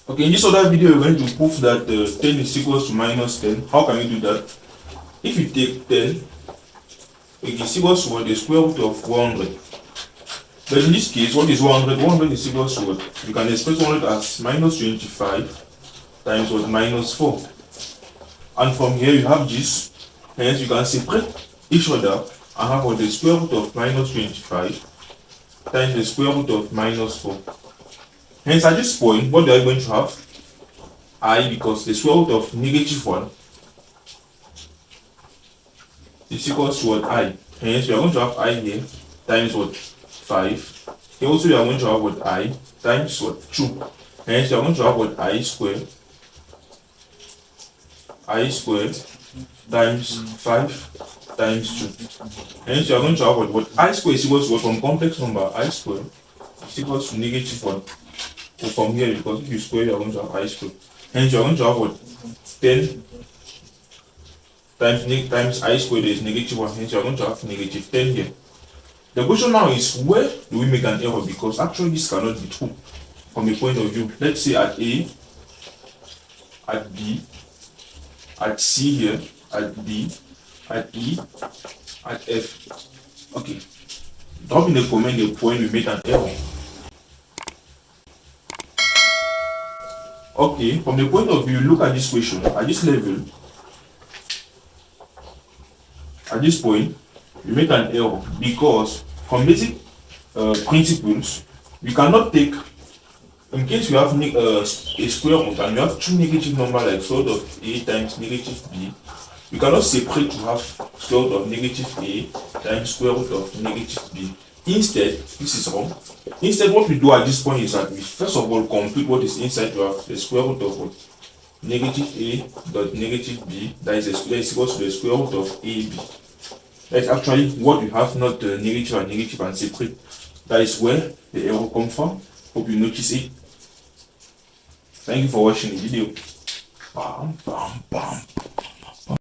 Okay, in this other video, we're going to prove that 10 is equals to minus 10. How can we do that? If you take 10, it is equals to what? The square root of 100. But in this case, what is 100? 100 is equals to what? You can express 100 as minus 25 times what? Minus 4. And from here, you have this. Hence, you can separate each other and have what? The square root of minus 25 times the square root of minus 4. Hence, at this point, what are you going to have? I, because the square root of negative 1 is equals to what? I. Hence, we are going to have I here times what? 5. Here also, we are going to have what? I times what? 2. Hence, we are going to have what? I squared times 5 times 2. Hence, you are going to have what I squared is equals to what? From complex number, I squared is equals to negative 1. So from here, because if you square, you are going to have I squared. Hence, you are going to have what? 10 times I squared is negative 1. Hence, you are going to have negative 10 here. The question now is, where do we make an error? Because actually, this cannot be true from the point of view. Let's say at A, at B, at C here, at D, at E, at F. Okay. Drop in the comment the point we made an error. Okay, from the point of view, look at this question, at this level, at this point, we make an error because from basic principles, we cannot take, in case you have a square root and you have two negative numbers like square root of A times negative B, we cannot separate to have square root of negative A times square root of negative B. Instead, this is wrong. Instead, what we do at this point is that we first of all compute what is inside. You have the square root of what? Negative A dot negative B, that is equals to the square root of AB. That's actually what we have, not negative and negative and separate. That is where the error comes from. Hope you notice it. Thank you for watching the video. Bam, bam, bam.